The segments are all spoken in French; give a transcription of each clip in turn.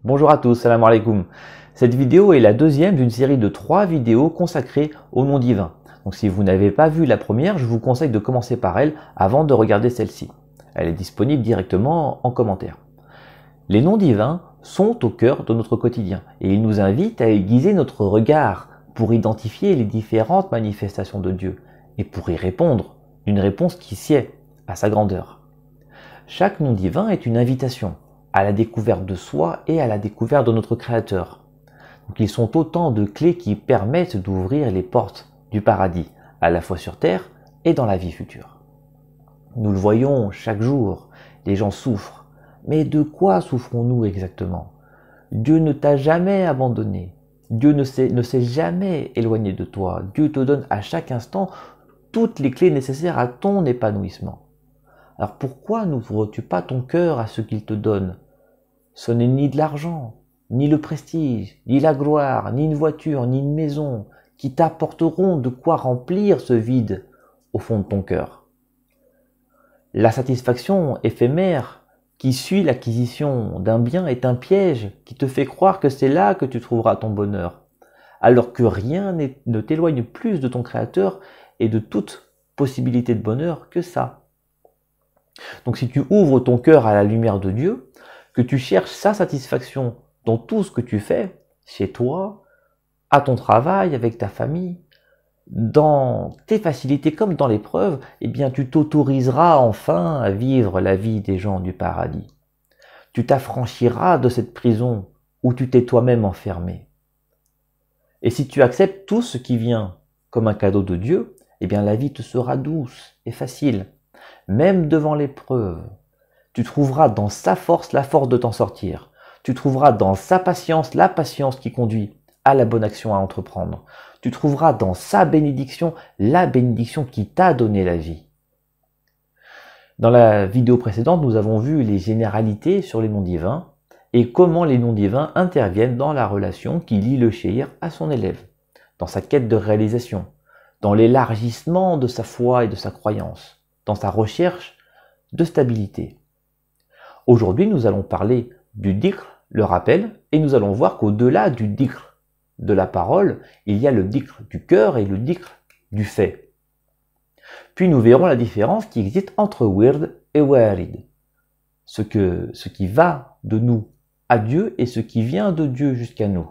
Bonjour à tous, salam alaikum. Cette vidéo est la deuxième d'une série de 3 vidéos consacrées au nom divin. Donc si vous n'avez pas vu la première, je vous conseille de commencer par elle avant de regarder celle-ci. Elle est disponible directement en commentaire. Les noms divins sont au cœur de notre quotidien et ils nous invitent à aiguiser notre regard pour identifier les différentes manifestations de Dieu et pour y répondre d'une réponse qui sied à sa grandeur. Chaque nom divin est une invitation à la découverte de soi et à la découverte de notre Créateur. Donc, ils sont autant de clés qui permettent d'ouvrir les portes du paradis, à la fois sur terre et dans la vie future. Nous le voyons chaque jour, les gens souffrent. Mais de quoi souffrons-nous exactement? Dieu ne t'a jamais abandonné. Dieu ne s'est jamais éloigné de toi. Dieu te donne à chaque instant toutes les clés nécessaires à ton épanouissement. Alors pourquoi n'ouvres-tu pas ton cœur à ce qu'il te donne? Ce n'est ni de l'argent, ni le prestige, ni la gloire, ni une voiture, ni une maison qui t'apporteront de quoi remplir ce vide au fond de ton cœur. La satisfaction éphémère qui suit l'acquisition d'un bien est un piège qui te fait croire que c'est là que tu trouveras ton bonheur, alors que rien ne t'éloigne plus de ton Créateur et de toute possibilité de bonheur que ça. Donc si tu ouvres ton cœur à la lumière de Dieu, que tu cherches sa satisfaction dans tout ce que tu fais, chez toi, à ton travail, avec ta famille, dans tes facilités comme dans l'épreuve, eh bien tu t'autoriseras enfin à vivre la vie des gens du paradis. Tu t'affranchiras de cette prison où tu t'es toi-même enfermé. Et si tu acceptes tout ce qui vient comme un cadeau de Dieu, eh bien la vie te sera douce et facile. Même devant l'épreuve, tu trouveras dans sa force la force de t'en sortir. Tu trouveras dans sa patience la patience qui conduit à la bonne action à entreprendre. Tu trouveras dans sa bénédiction la bénédiction qui t'a donné la vie. Dans la vidéo précédente, nous avons vu les généralités sur les noms divins et comment les noms divins interviennent dans la relation qui lie le chéir à son élève, dans sa quête de réalisation, dans l'élargissement de sa foi et de sa croyance, dans sa recherche de stabilité. Aujourd'hui, nous allons parler du dhikr, le rappel, et nous allons voir qu'au-delà du dhikr de la parole, il y a le dhikr du cœur et le dhikr du fait. Puis nous verrons la différence qui existe entre wird et warid, ce qui va de nous à Dieu et ce qui vient de Dieu jusqu'à nous.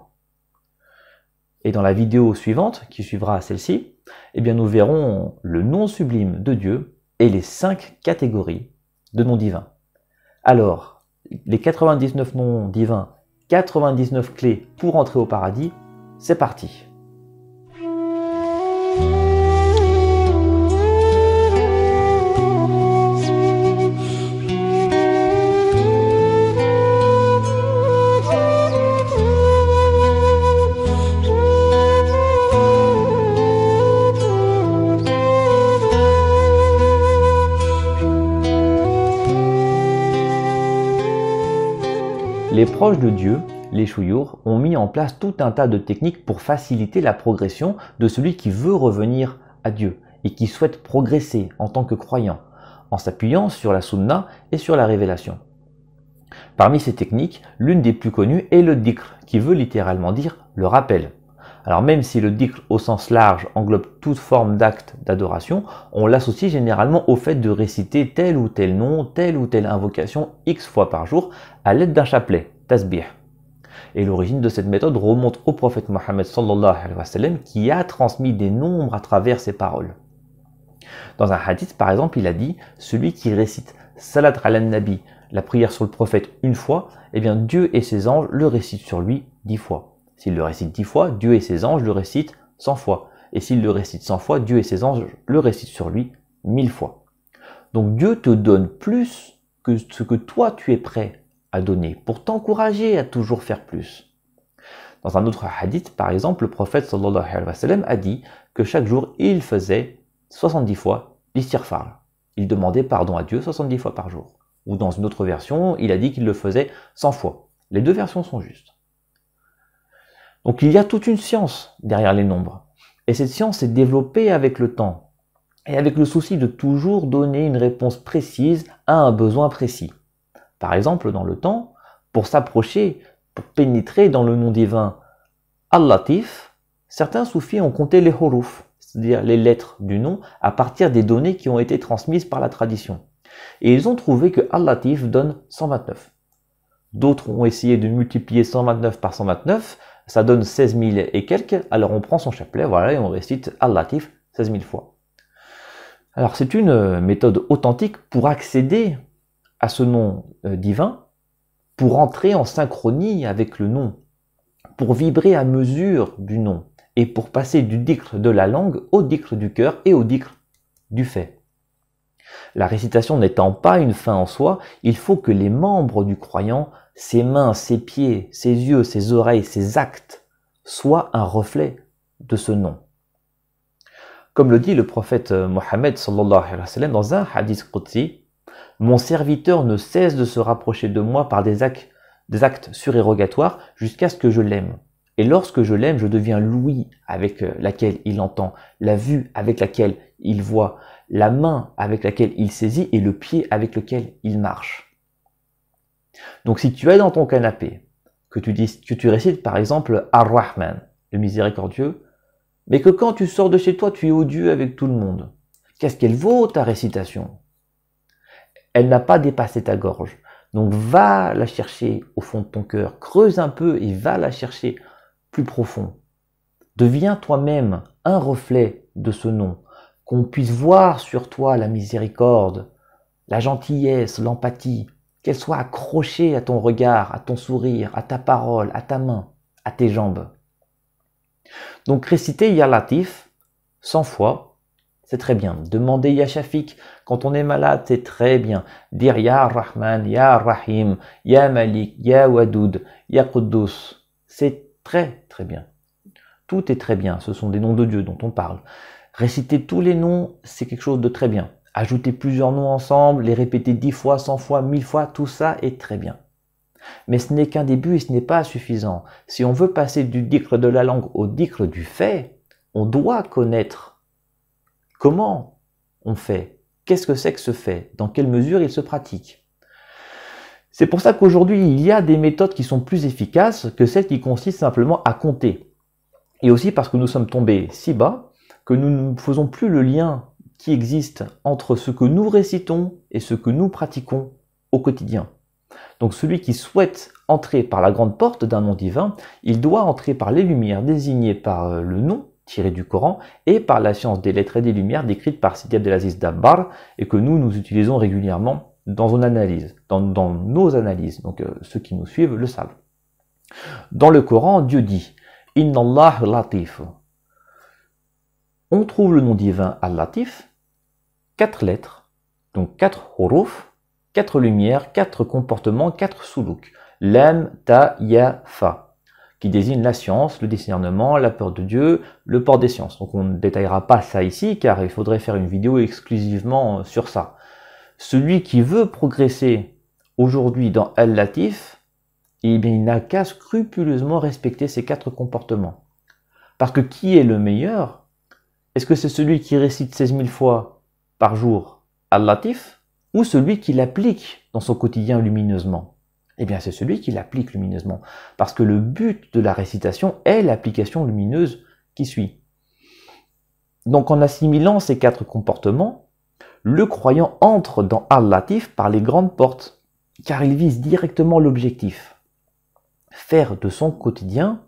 Et dans la vidéo suivante, qui suivra celle-ci, eh bien nous verrons le nom sublime de Dieu et les 5 catégories de noms divins. Alors, les 99 noms divins, 99 clés pour entrer au paradis, c'est parti. Les proches de Dieu, les chouyours, ont mis en place tout un tas de techniques pour faciliter la progression de celui qui veut revenir à Dieu et qui souhaite progresser en tant que croyant, en s'appuyant sur la sunna et sur la révélation. Parmi ces techniques, l'une des plus connues est le dhikr, qui veut littéralement dire le rappel. Alors même si le dhikr au sens large englobe toute forme d'acte d'adoration, on l'associe généralement au fait de réciter tel ou tel nom, telle ou telle invocation X fois par jour à l'aide d'un chapelet, tasbih. Et l'origine de cette méthode remonte au prophète Mohammed sallallahu alayhi wa sallam qui a transmis des nombres à travers ses paroles. Dans un hadith par exemple, il a dit « Celui qui récite salat ala nabi, la prière sur le prophète une fois, eh bien Dieu et ses anges le récitent sur lui 10 fois. S'il le récite 10 fois, Dieu et ses anges le récitent 100 fois. Et s'il le récite 100 fois, Dieu et ses anges le récitent sur lui 1000 fois. Donc Dieu te donne plus que ce que toi tu es prêt à donner pour t'encourager à toujours faire plus. Dans un autre hadith, par exemple, le prophète sallallahu alayhi wa sallam a dit que chaque jour, il faisait 70 fois l'istighfar. Il demandait pardon à Dieu 70 fois par jour. Ou dans une autre version, il a dit qu'il le faisait 100 fois. Les deux versions sont justes. Donc il y a toute une science derrière les nombres. Et cette science est développée avec le temps. Et avec le souci de toujours donner une réponse précise à un besoin précis. Par exemple, dans le temps, pour s'approcher pour pénétrer dans le nom divin Al-Latif, certains soufis ont compté les huruf, c'est-à-dire les lettres du nom, à partir des données qui ont été transmises par la tradition. Et ils ont trouvé que Al-Latif donne 129. D'autres ont essayé de multiplier 129 par 129, ça donne 16 000 et quelques, alors on prend son chapelet, voilà, et on récite Al-Latif 16 000 fois. Alors c'est une méthode authentique pour accéder à ce nom divin, pour entrer en synchronie avec le nom, pour vibrer à mesure du nom, et pour passer du dhikr de la langue au dhikr du cœur et au dhikr du fait. La récitation n'étant pas une fin en soi, il faut que les membres du croyant, ses mains, ses pieds, ses yeux, ses oreilles, ses actes, soient un reflet de ce nom. Comme le dit le prophète Mohammed sallallahu alayhi wa sallam dans un hadith qudsi, « Mon serviteur ne cesse de se rapprocher de moi par des actes surérogatoires jusqu'à ce que je l'aime. Et lorsque je l'aime, je deviens l'ouïe avec laquelle il entend, la vue avec laquelle il voit, la main avec laquelle il saisit et le pied avec lequel il marche. » Donc si tu es dans ton canapé, que tu récites par exemple Ar-Rahman, le miséricordieux, mais que quand tu sors de chez toi, tu es odieux avec tout le monde, qu'est-ce qu'elle vaut ta récitation? Elle n'a pas dépassé ta gorge. Donc va la chercher au fond de ton cœur, creuse un peu et va la chercher plus profond. Deviens toi-même un reflet de ce nom, qu'on puisse voir sur toi la miséricorde, la gentillesse, l'empathie, qu'elle soit accrochée à ton regard, à ton sourire, à ta parole, à ta main, à tes jambes. Donc réciter Ya Latif 100 fois, c'est très bien. Demander Ya Shafiq quand on est malade, c'est très bien. Dire Ya Rahman, Ya Rahim, Ya Malik, Ya Wadoud, Ya Quddus, c'est très très bien. Tout est très bien, ce sont des noms de Dieu dont on parle. Réciter tous les noms, c'est quelque chose de très bien. Ajouter plusieurs noms ensemble, les répéter 10 fois, 100 fois, 1000 fois, tout ça est très bien. Mais ce n'est qu'un début et ce n'est pas suffisant. Si on veut passer du dhikr de la langue au dhikr du fait, on doit connaître comment on fait, qu'est-ce que c'est que ce fait, dans quelle mesure il se pratique. C'est pour ça qu'aujourd'hui, il y a des méthodes qui sont plus efficaces que celles qui consistent simplement à compter. Et aussi parce que nous sommes tombés si bas que nous ne faisons plus le lien qui existe entre ce que nous récitons et ce que nous pratiquons au quotidien. Donc celui qui souhaite entrer par la grande porte d'un nom divin, il doit entrer par les lumières désignées par le nom tiré du Coran et par la science des lettres et des lumières décrite par Sidi Abdelaziz Dabbar et que nous utilisons régulièrement dans nos analyses. Donc ceux qui nous suivent le savent. Dans le Coran, Dieu dit « Inna Allah latif ». On trouve le nom divin Al-Latif, 4 lettres, donc 4 huruf, 4 lumières, 4 comportements, 4 suluk. Lam, ta, ya, fa, qui désigne la science, le discernement, la peur de Dieu, le port des sciences. Donc on ne détaillera pas ça ici, car il faudrait faire une vidéo exclusivement sur ça. Celui qui veut progresser aujourd'hui dans Al-Latif, eh bien, il n'a qu'à scrupuleusement respecter ces 4 comportements. Parce que qui est le meilleur? Est-ce que c'est celui qui récite 16 000 fois par jour Al-Latif ou celui qui l'applique dans son quotidien lumineusement? Eh bien, c'est celui qui l'applique lumineusement. Parce que le but de la récitation est l'application lumineuse qui suit. Donc, en assimilant ces 4 comportements, le croyant entre dans Al-Latif par les grandes portes, car il vise directement l'objectif. Faire de son quotidien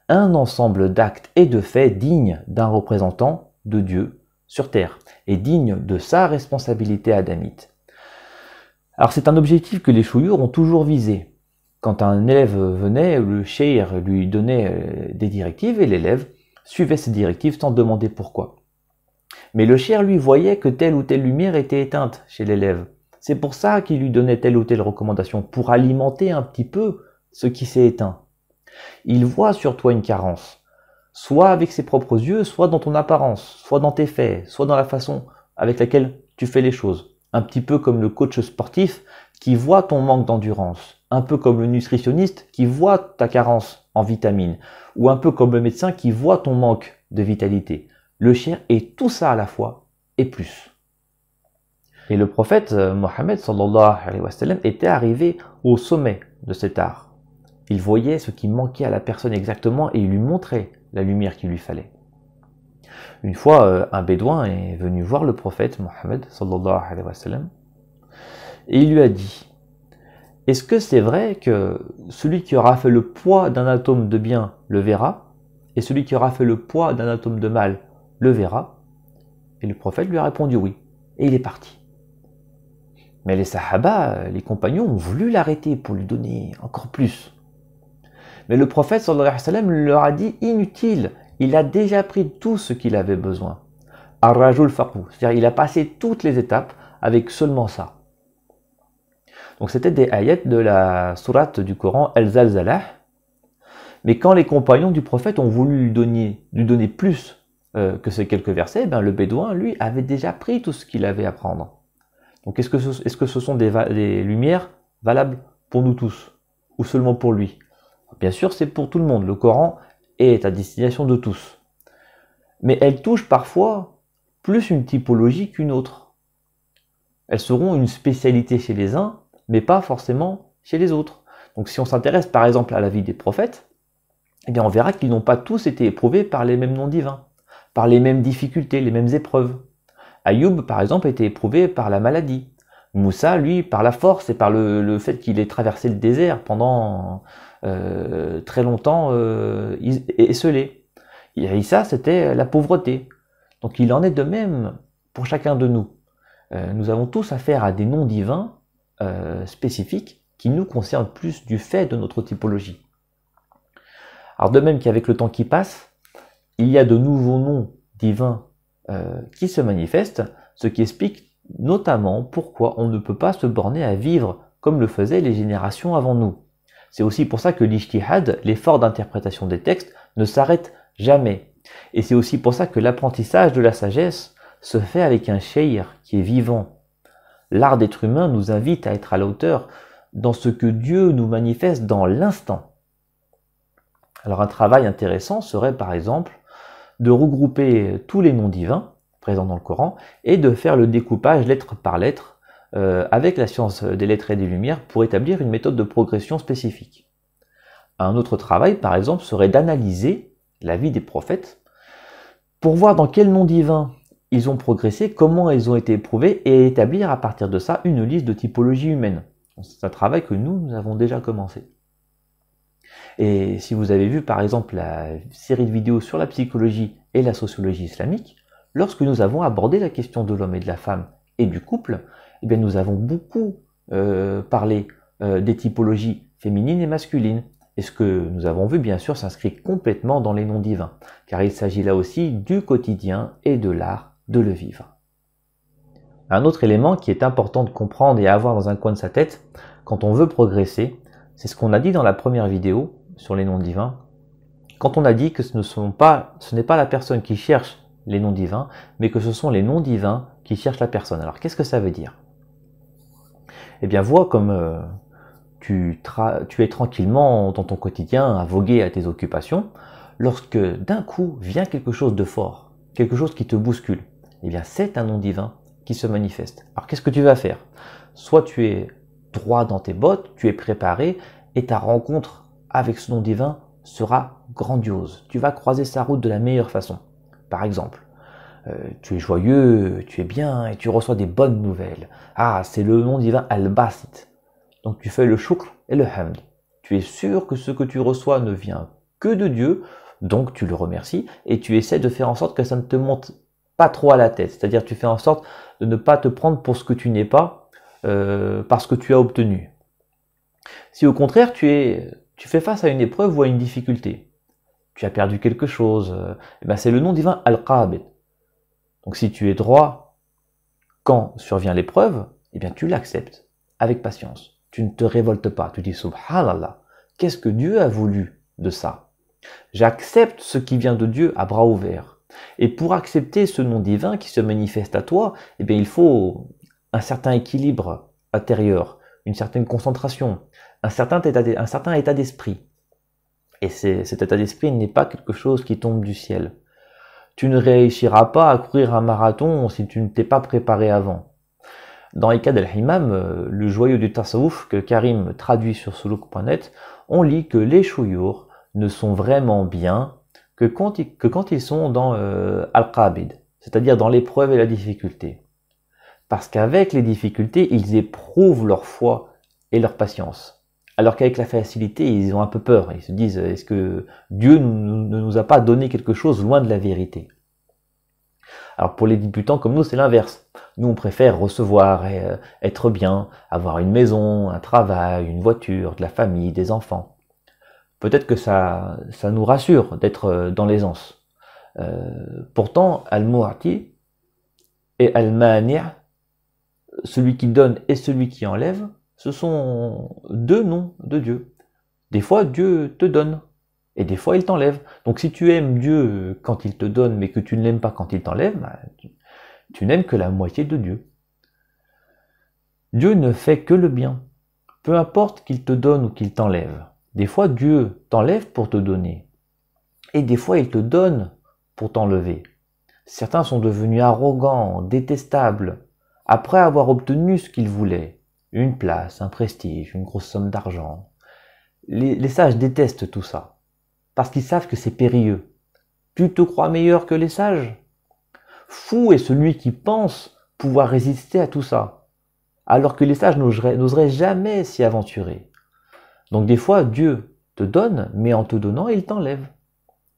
un ensemble d'actes et de faits dignes d'un représentant de Dieu sur terre et digne de sa responsabilité adamite. Alors c'est un objectif que les chouyours ont toujours visé. Quand un élève venait, le cheikh lui donnait des directives et l'élève suivait ces directives sans demander pourquoi. Mais le cheikh lui voyait que telle ou telle lumière était éteinte chez l'élève. C'est pour ça qu'il lui donnait telle ou telle recommandation, pour alimenter un petit peu ce qui s'est éteint. Il voit sur toi une carence, soit avec ses propres yeux, soit dans ton apparence, soit dans tes faits, soit dans la façon avec laquelle tu fais les choses. Un petit peu comme le coach sportif qui voit ton manque d'endurance, un peu comme le nutritionniste qui voit ta carence en vitamines, ou un peu comme le médecin qui voit ton manque de vitalité. Le cheikh est tout ça à la fois et plus. Et le prophète Mohammed sallallahu alayhi wa sallam était arrivé au sommet de cet art. Il voyait ce qui manquait à la personne exactement et il lui montrait la lumière qu'il lui fallait. Une fois, un bédouin est venu voir le prophète Mohammed sallallahu alayhi wa sallam et il lui a dit: est-ce que c'est vrai que celui qui aura fait le poids d'un atome de bien le verra et celui qui aura fait le poids d'un atome de mal le verra? Et le prophète lui a répondu oui. Et il est parti. Mais les sahaba, les compagnons, ont voulu l'arrêter pour lui donner encore plus. Mais le prophète sallallahu alayhi wa sallam leur a dit: inutile, il a déjà pris tout ce qu'il avait besoin. Ar-rajul faqu, c'est-à-dire il a passé toutes les étapes avec seulement ça. Donc c'était des ayats de la sourate du Coran Al-Zalzalah. Mais quand les compagnons du prophète ont voulu lui donner plus que ces quelques versets, le bédouin, lui, avait déjà pris tout ce qu'il avait à prendre. Donc est-ce que ce sont des lumières valables pour nous tous ou seulement pour lui? Bien sûr, c'est pour tout le monde. Le Coran est à destination de tous. Mais elles touchent parfois plus une typologie qu'une autre. Elles seront une spécialité chez les uns, mais pas forcément chez les autres. Donc si on s'intéresse par exemple à la vie des prophètes, eh bien on verra qu'ils n'ont pas tous été éprouvés par les mêmes noms divins, par les mêmes difficultés, les mêmes épreuves. Ayoub, par exemple, a été éprouvé par la maladie. Moussa, lui, par la force et par le fait qu'il ait traversé le désert pendant très longtemps esselé. Et Issa, c'était la pauvreté. Donc il en est de même pour chacun de nous. Nous avons tous affaire à des noms divins spécifiques qui nous concernent plus du fait de notre typologie. Alors de même qu'avec le temps qui passe, il y a de nouveaux noms divins qui se manifestent, ce qui explique notamment pourquoi on ne peut pas se borner à vivre comme le faisaient les générations avant nous. C'est aussi pour ça que l'ijtihad, l'effort d'interprétation des textes, ne s'arrête jamais. Et c'est aussi pour ça que l'apprentissage de la sagesse se fait avec un shayr qui est vivant. L'art d'être humain nous invite à être à la hauteur dans ce que Dieu nous manifeste dans l'instant. Alors un travail intéressant serait par exemple de regrouper tous les noms divins présents dans le Coran et de faire le découpage lettre par lettre avec la science des lettres et des lumières pour établir une méthode de progression spécifique. Un autre travail, par exemple, serait d'analyser la vie des prophètes pour voir dans quel nom divin ils ont progressé, comment ils ont été éprouvés et établir à partir de ça une liste de typologies humaines. C'est un travail que nous avons déjà commencé. Et si vous avez vu par exemple la série de vidéos sur la psychologie et la sociologie islamique, lorsque nous avons abordé la question de l'homme et de la femme et du couple, eh bien nous avons beaucoup parlé des typologies féminines et masculines. Et ce que nous avons vu, bien sûr, s'inscrit complètement dans les noms divins, car il s'agit là aussi du quotidien et de l'art de le vivre. Un autre élément qui est important de comprendre et à avoir dans un coin de sa tête, quand on veut progresser, c'est ce qu'on a dit dans la première vidéo sur les noms divins, quand on a dit que ce n'est pas la personne qui cherche les noms divins, mais que ce sont les noms divins qui cherchent la personne. Alors qu'est-ce que ça veut dire? Eh bien, vois comme tu es tranquillement dans ton quotidien à voguer à tes occupations, lorsque d'un coup vient quelque chose de fort, quelque chose qui te bouscule, eh bien c'est un nom divin qui se manifeste. Alors qu'est-ce que tu vas faire? Soit tu es droit dans tes bottes, tu es préparé, et ta rencontre avec ce nom divin sera grandiose. Tu vas croiser sa route de la meilleure façon. Par exemple, tu es joyeux, tu es bien, et tu reçois des bonnes nouvelles. Ah, c'est le nom divin Al-Basit. Donc tu fais le shukr et le hamd. Tu es sûr que ce que tu reçois ne vient que de Dieu, donc tu le remercies et tu essaies de faire en sorte que ça ne te monte pas trop à la tête. C'est-à-dire tu fais en sorte de ne pas te prendre pour ce que tu n'es pas parce que tu as obtenu. Si au contraire tu fais face à une épreuve ou à une difficulté, tu as perdu quelque chose, c'est le nom divin Al-Qabid. Donc si tu es droit quand survient l'épreuve, eh bien tu l'acceptes avec patience. Tu ne te révoltes pas, tu dis Subhanallah, qu'est-ce que Dieu a voulu de ça? J'accepte ce qui vient de Dieu à bras ouverts. Et pour accepter ce nom divin qui se manifeste à toi, eh bien, il faut un certain équilibre intérieur, une certaine concentration, un certain état d'esprit. Et cet état d'esprit n'est pas quelque chose qui tombe du ciel. Tu ne réussiras pas à courir un marathon si tu ne t'es pas préparé avant. Dans Ikad al-Himam, le joyau du tasawwuf que Karim traduit sur suluk.net, on lit que les chouyours ne sont vraiment bien que quand ils sont dans al-qabid, c'est-à-dire dans l'épreuve et la difficulté. Parce qu'avec les difficultés, ils éprouvent leur foi et leur patience. Alors qu'avec la facilité, ils ont un peu peur. Ils se disent, est-ce que Dieu ne nous a pas donné quelque chose loin de la vérité? Alors pour les débutants comme nous, c'est l'inverse. Nous, on préfère recevoir et être bien, avoir une maison, un travail, une voiture, de la famille, des enfants. Peut-être que ça nous rassure d'être dans l'aisance. Pourtant, Al-Mu'ti et Al-Mani', celui qui donne et celui qui enlève, ce sont deux noms de Dieu. Des fois, Dieu te donne, et des fois, il t'enlève. Donc si tu aimes Dieu quand il te donne, mais que tu ne l'aimes pas quand il t'enlève, bah, tu n'aimes que la moitié de Dieu. Dieu ne fait que le bien, peu importe qu'il te donne ou qu'il t'enlève. Des fois, Dieu t'enlève pour te donner, et des fois, il te donne pour t'enlever. Certains sont devenus arrogants, détestables, après avoir obtenu ce qu'ils voulaient, une place, un prestige, une grosse somme d'argent. Les sages détestent tout ça, parce qu'ils savent que c'est périlleux. Tu te crois meilleur que les sages? Fou est celui qui pense pouvoir résister à tout ça, alors que les sages n'oseraient jamais s'y aventurer. Donc des fois, Dieu te donne, mais en te donnant, il t'enlève.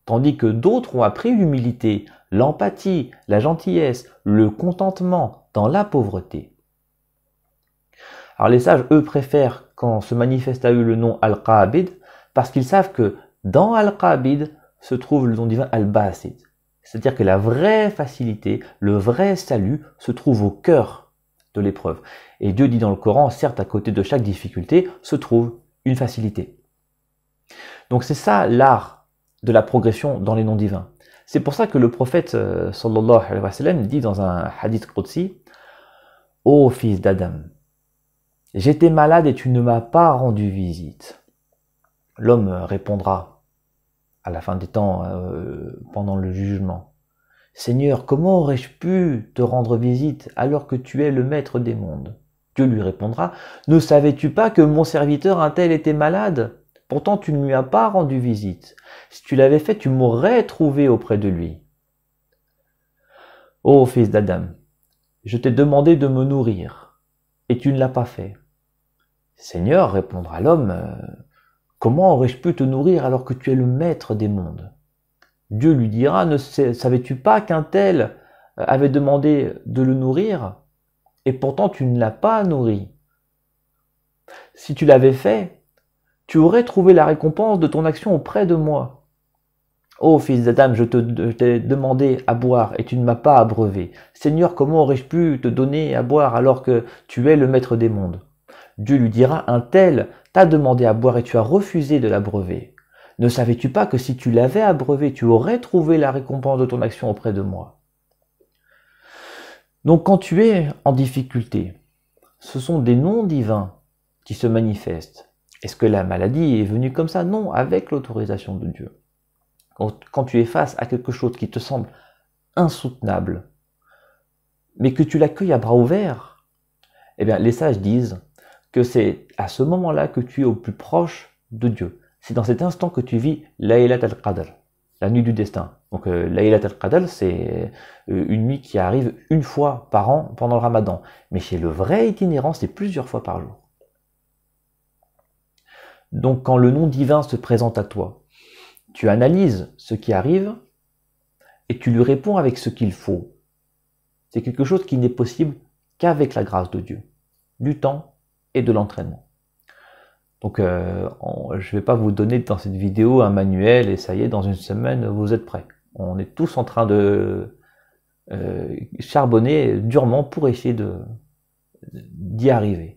Tandis que d'autres ont appris l'humilité, l'empathie, la gentillesse, le contentement dans la pauvreté. Alors les sages, eux, préfèrent quand se manifeste à eux le nom Al-Qabid, parce qu'ils savent que dans Al-Qabid se trouve le nom divin Al-Basid. C'est-à-dire que la vraie facilité, le vrai salut se trouve au cœur de l'épreuve. Et Dieu dit dans le Coran, certes à côté de chaque difficulté se trouve une facilité. Donc c'est ça l'art de la progression dans les noms divins. C'est pour ça que le prophète sallallahu alayhi wa sallam dit dans un hadith qudsi: Ô fils d'Adam, j'étais malade et tu ne m'as pas rendu visite. L'homme répondra à la fin des temps, pendant le jugement: Seigneur, comment aurais-je pu te rendre visite alors que tu es le maître des mondes? Dieu lui répondra: Ne savais-tu pas que mon serviteur un tel était malade? Pourtant tu ne lui as pas rendu visite. Si tu l'avais fait, tu m'aurais trouvé auprès de lui. Ô fils d'Adam, je t'ai demandé de me nourrir, et tu ne l'as pas fait. Seigneur, répondra l'homme, comment aurais-je pu te nourrir alors que tu es le maître des mondes? Dieu lui dira: Ne savais-tu pas qu'un tel avait demandé de le nourrir, et pourtant tu ne l'as pas nourri? Si tu l'avais fait, tu aurais trouvé la récompense de ton action auprès de moi. Ô fils d'Adam, je t'ai demandé à boire et tu ne m'as pas abreuvé. Seigneur, comment aurais-je pu te donner à boire alors que tu es le maître des mondes? Dieu lui dira: Un tel t'a demandé à boire et tu as refusé de l'abreuver. Ne savais-tu pas que si tu l'avais abreuvé, tu aurais trouvé la récompense de ton action auprès de moi? Donc quand tu es en difficulté, ce sont des noms divins qui se manifestent. Est-ce que la maladie est venue comme ça? Non, avec l'autorisation de Dieu. Quand tu es face à quelque chose qui te semble insoutenable, mais que tu l'accueilles à bras ouverts, eh bien, les sages disent que c'est à ce moment-là que tu es au plus proche de Dieu. C'est dans cet instant que tu vis Laylat al-Qadr, la nuit du destin. Donc Laylat al-Qadr, c'est une nuit qui arrive une fois par an pendant le Ramadan. Mais chez le vrai itinérant, c'est plusieurs fois par jour. Donc quand le nom divin se présente à toi, tu analyses ce qui arrive et tu lui réponds avec ce qu'il faut. C'est quelque chose qui n'est possible qu'avec la grâce de Dieu, du temps et de l'entraînement. Donc je ne vais pas vous donner dans cette vidéo un manuel et ça y est, dans une semaine, vous êtes prêts. On est tous en train de charbonner durement pour essayer d'y arriver.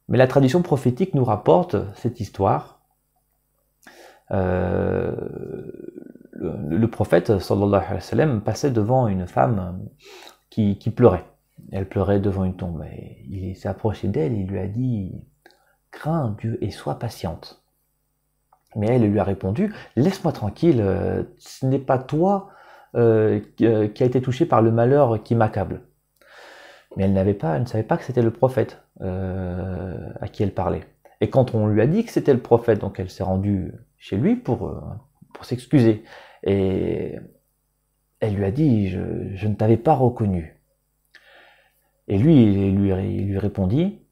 Mais la tradition prophétique nous rapporte cette histoire. Le prophète sallallahu alayhi wa sallam passait devant une femme qui pleurait. Elle pleurait devant une tombe. Et il s'est approché d'elle et il lui a dit: Crains Dieu et sois patiente. Mais elle lui a répondu: Laisse-moi tranquille, ce n'est pas toi qui a été touché par le malheur qui m'accable. Mais elle ne savait pas que c'était le prophète à qui elle parlait. Et quand on lui a dit que c'était le prophète, donc elle s'est rendue chez lui pour s'excuser. Et elle lui a dit, je ne t'avais pas reconnu. Et lui, il lui répondit,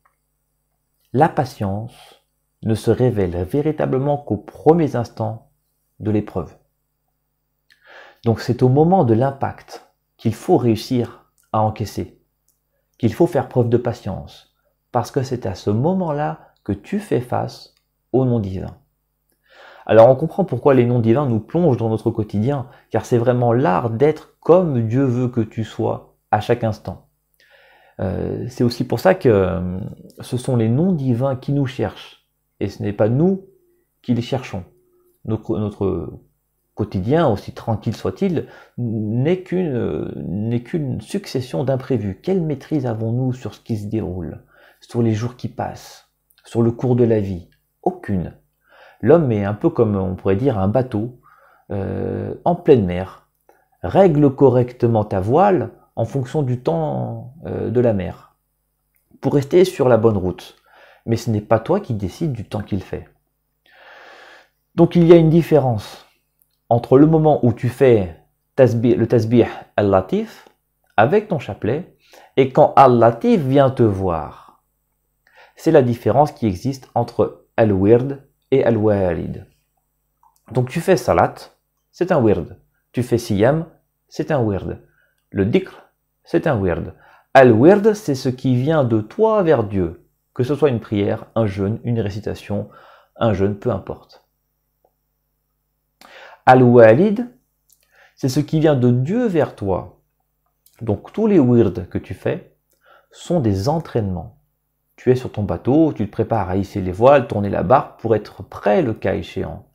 la patience ne se révèle véritablement qu'aux premiers instants de l'épreuve. Donc c'est au moment de l'impact qu'il faut réussir à encaisser, qu'il faut faire preuve de patience, parce que c'est à ce moment-là que tu fais face au non divin. Alors on comprend pourquoi les noms divins nous plongent dans notre quotidien, car c'est vraiment l'art d'être comme Dieu veut que tu sois à chaque instant. C'est aussi pour ça que ce sont les noms divins qui nous cherchent, et ce n'est pas nous qui les cherchons. Notre quotidien, aussi tranquille soit-il, n'est qu'une succession d'imprévus. Quelle maîtrise avons-nous sur ce qui se déroule, sur les jours qui passent, sur le cours de la vie? Aucune. L'homme est un peu comme, on pourrait dire, un bateau en pleine mer. Règle correctement ta voile en fonction du temps de la mer, pour rester sur la bonne route. Mais ce n'est pas toi qui décides du temps qu'il fait. Donc il y a une différence entre le moment où tu fais le tasbih al-latif avec ton chapelet et quand al-latif vient te voir. C'est la différence qui existe entre al-wird et al-walid. Donc tu fais salat, c'est un wird. Tu fais siyam, c'est un wird. Le dhikr, c'est un wird. Al-wird, c'est ce qui vient de toi vers Dieu, que ce soit une prière, un jeûne, une récitation, un jeûne, peu importe. Al-walid, c'est ce qui vient de Dieu vers toi. Donc tous les wirds que tu fais sont des entraînements. Tu es sur ton bateau, tu te prépares à hisser les voiles, tourner la barque pour être prêt le cas échéant.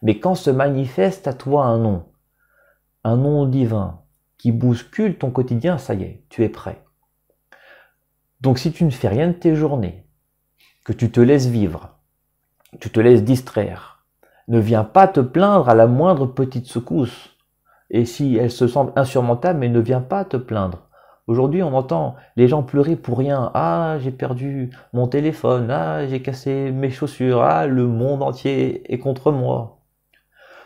Mais quand se manifeste à toi un nom divin qui bouscule ton quotidien, ça y est, tu es prêt. Donc si tu ne fais rien de tes journées, que tu te laisses vivre, tu te laisses distraire, ne viens pas te plaindre à la moindre petite secousse. Et si elle se semble insurmontable, mais ne viens pas te plaindre. Aujourd'hui, on entend les gens pleurer pour rien. Ah, j'ai perdu mon téléphone. Ah, j'ai cassé mes chaussures. Ah, le monde entier est contre moi.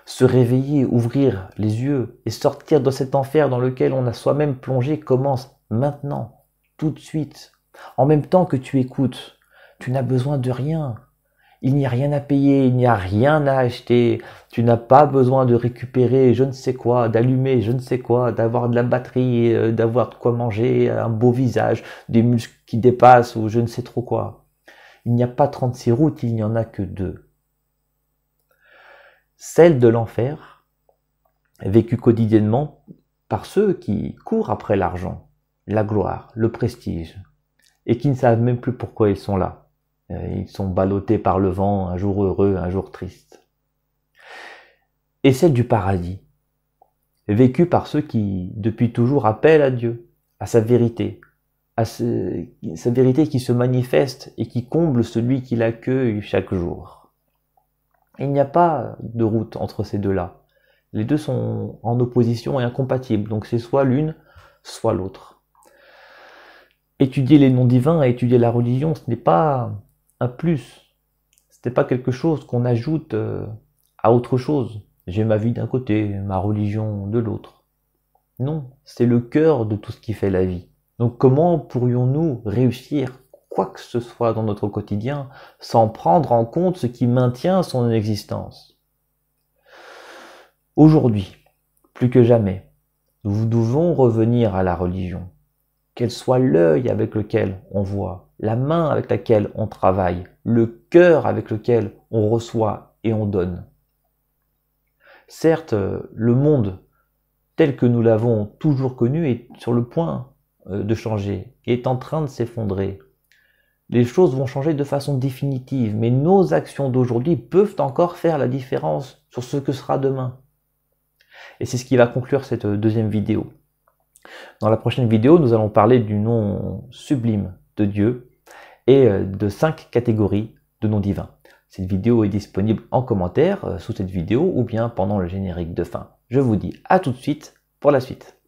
Se réveiller, ouvrir les yeux et sortir de cet enfer dans lequel on a soi-même plongé commence maintenant, tout de suite. En même temps que tu écoutes, tu n'as besoin de rien. Il n'y a rien à payer, il n'y a rien à acheter. Tu n'as pas besoin de récupérer je ne sais quoi, d'allumer je ne sais quoi, d'avoir de la batterie, d'avoir de quoi manger, un beau visage, des muscles qui dépassent ou je ne sais trop quoi. Il n'y a pas 36 routes, il n'y en a que 2. Celle de l'enfer, vécue quotidiennement par ceux qui courent après l'argent, la gloire, le prestige, et qui ne savent même plus pourquoi ils sont là. Ils sont ballottés par le vent, un jour heureux, un jour triste. Et celle du paradis, vécue par ceux qui, depuis toujours, appellent à Dieu, à sa vérité, sa vérité qui se manifeste et qui comble celui qui l'accueille chaque jour. Il n'y a pas de route entre ces deux-là. Les deux sont en opposition et incompatibles, donc c'est soit l'une, soit l'autre. Étudier les noms divins, étudier la religion, ce n'est pas un plus. Ce n'est pas quelque chose qu'on ajoute à autre chose. J'ai ma vie d'un côté, ma religion de l'autre. Non, c'est le cœur de tout ce qui fait la vie. Donc comment pourrions-nous réussir quoi que ce soit dans notre quotidien sans prendre en compte ce qui maintient son existence? Aujourd'hui, plus que jamais, nous devons revenir à la religion. Qu'elle soit l'œil avec lequel on voit, la main avec laquelle on travaille, le cœur avec lequel on reçoit et on donne. Certes, le monde tel que nous l'avons toujours connu est sur le point de changer, est en train de s'effondrer. Les choses vont changer de façon définitive, mais nos actions d'aujourd'hui peuvent encore faire la différence sur ce que sera demain. Et c'est ce qui va conclure cette deuxième vidéo. Dans la prochaine vidéo, nous allons parler du nom sublime de Dieu et de 5 catégories de noms divins. Cette vidéo est disponible en commentaire sous cette vidéo ou bien pendant le générique de fin. Je vous dis à tout de suite pour la suite.